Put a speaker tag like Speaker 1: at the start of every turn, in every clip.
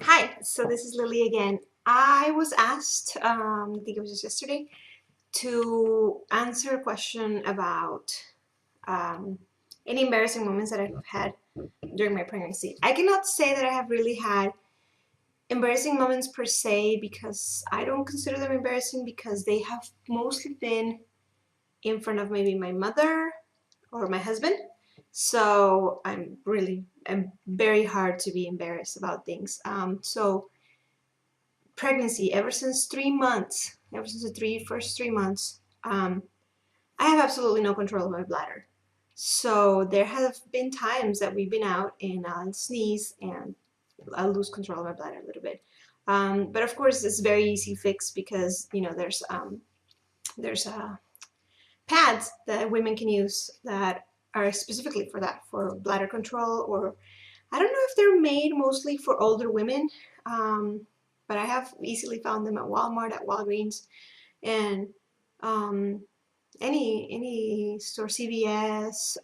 Speaker 1: Hi, so this is Lily again. I was asked, I think it was just yesterday, to answer a question about um, any embarrassing moments that I've had during my pregnancy. I cannot say that I have really had embarrassing moments per se because I don't consider them embarrassing because they have mostly been in front of maybe my mother or my husband. So I'm very hard to be embarrassed about things. So pregnancy, ever since 3 months, ever since the first 3 months, I have absolutely no control of my bladder. So there have been times that we've been out and I'll sneeze and I'll lose control of my bladder a little bit. But of course, it's very easy fix because there's pads that women can use that are specifically for that, for bladder control, or I don't know if they're made mostly for older women, um, but I have easily found them at Walmart, at Walgreens, and um, any store, CVS,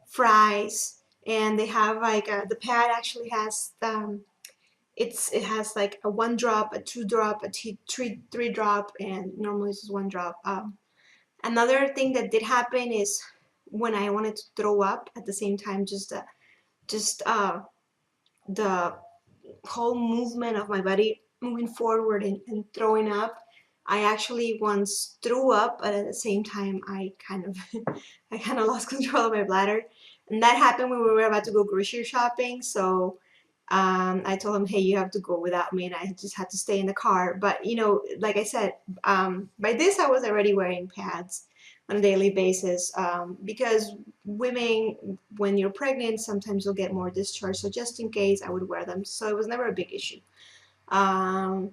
Speaker 1: Fry's, and they have like the pad actually has it has like a 1 drop, a 2 drop, a three drop, and normally it's just 1 drop. Another thing that did happen is when I wanted to throw up at the same time, just the whole movement of my body moving forward and throwing up. I actually once threw up, but at the same time, I kind of lost control of my bladder, and that happened when we were about to go grocery shopping. So I told him, "Hey, you have to go without me," and I just had to stay in the car. But like I said, by this I was already wearing pads on a daily basis because women, when you're pregnant, sometimes you'll get more discharge. So just in case, I would wear them. So it was never a big issue. Um,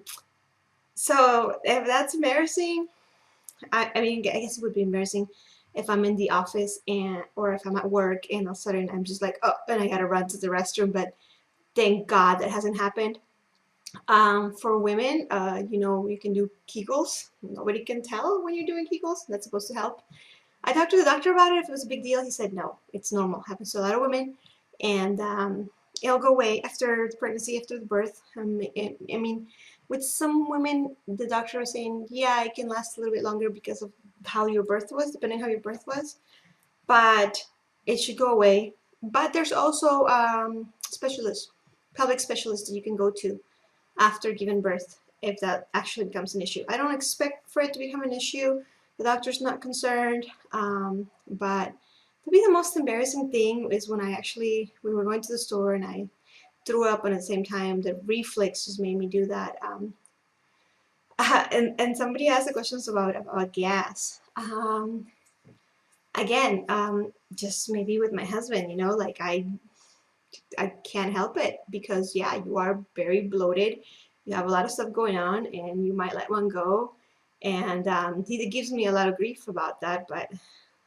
Speaker 1: so if that's embarrassing, I mean, I guess it would be embarrassing if I'm in the office and or if I'm at work and all of a sudden I'm just like, oh, and I gotta run to the restroom. But thank God that hasn't happened. For women, you can do Kegels. Nobody can tell when you're doing Kegels. That's supposed to help. I talked to the doctor about it if it was a big deal. He said no, it's normal. Happens to a lot of women, and it'll go away after the pregnancy, after the birth. I mean, with some women, the doctor was saying, yeah, it can last a little bit longer because of how your birth was, depending how your birth was, but it should go away. But there's also specialists, pelvic specialists that you can go to after giving birth if that actually becomes an issue. I don't expect for it to become an issue. The doctor's not concerned, but maybe the most embarrassing thing is when we were going to the store and I threw up, and at the same time the reflex just made me do that. And somebody asked the questions about gas. Again, just maybe with my husband, like I can't help it because yeah, you are very bloated. You have a lot of stuff going on, and you might let one go. And he gives me a lot of grief about that, but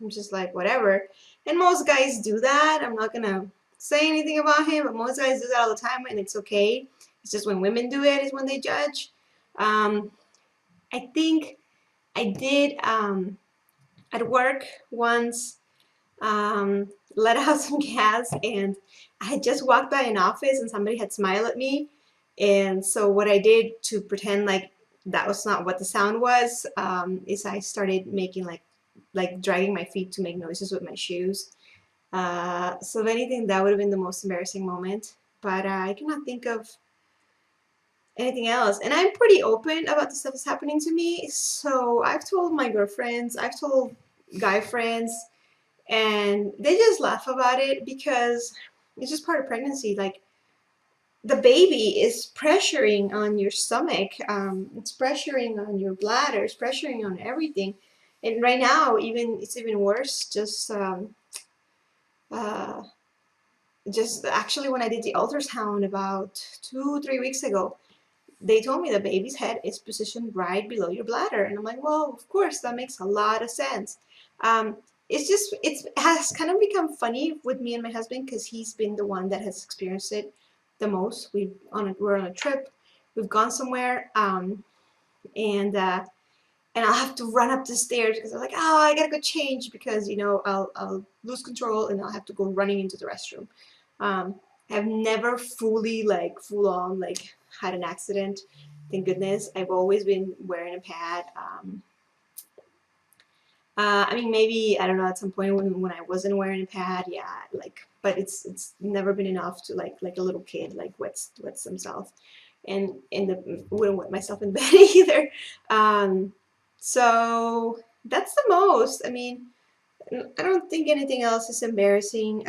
Speaker 1: I'm just like whatever. And most guys do that. I'm not gonna say anything about him, but most guys do that all the time, and it's okay. It's just when women do it is when they judge. Um, I think I did at work once let out some gas, and I had just walked by an office and somebody had smiled at me. And so what I did to pretend like that was not what the sound was, is I started making like dragging my feet to make noises with my shoes. So if anything, that would have been the most embarrassing moment. But I cannot think of anything else. And I'm pretty open about the stuff that's happening to me. So I've told my girlfriends, I've told guy friends, and they just laugh about it because it's just part of pregnancy. Like the baby is pressuring on your stomach, it's pressuring on your bladder, it's pressuring on everything. And right now, it's even worse. Uh, just actually, when I did the ultrasound about 2, 3 weeks ago, they told me the baby's head is positioned right below your bladder, and I'm like, well, of course, that makes a lot of sense. Um, it has kind of become funny with me and my husband because he's been the one that has experienced it the most. We're on a trip, we've gone somewhere, and I'll have to run up the stairs because I'm like, oh, I gotta go change because I'll lose control and I'll have to go running into the restroom. Um, I've never fully, like, full on, like, had an accident. Thank goodness. I've always been wearing a pad. I mean, maybe, I don't know, at some point when I wasn't wearing a pad, yeah, like, but it's never been enough to, like a little kid, like, wets themselves, and wouldn't wet myself in bed either. Um, so that's the most. I mean, I don't think anything else is embarrassing.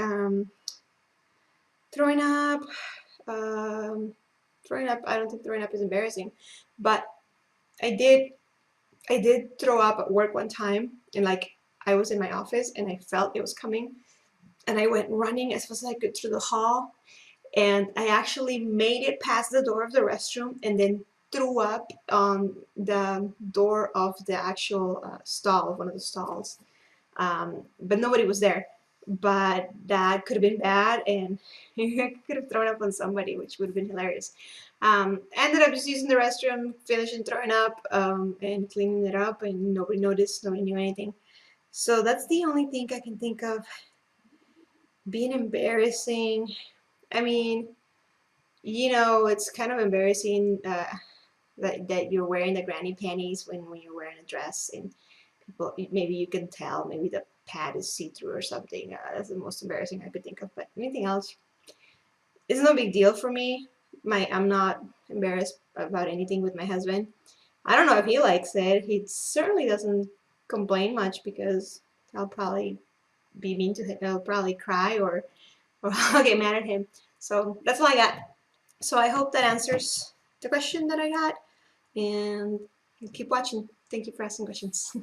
Speaker 1: Throwing up, um, throwing up. I don't think throwing up is embarrassing, but I did I did throw up at work one time, and like I was in my office and I felt it was coming, and I went running as fast as I could through the hall, and I actually made it past the door of the restroom and then threw up on the door of the actual stall, one of the stalls. But nobody was there. But that could have been bad, and I could have thrown up on somebody, which would have been hilarious. Ended up just using the restroom, finishing throwing up, and cleaning it up, and nobody noticed, nobody knew anything. So that's the only thing I can think of being embarrassing. I mean, it's kind of embarrassing that you're wearing the granny panties when you're wearing a dress, and people, maybe you can tell, maybe the pad is see-through or something. That's the most embarrassing I could think of. But anything else, it's no big deal for me. I'm not embarrassed about anything with my husband. I don't know if he likes it. He certainly doesn't complain much because I'll probably be mean to him. I'll probably cry or I'll get mad at him. So that's all I got. So I hope that answers the question that I got, and keep watching. Thank you for asking questions.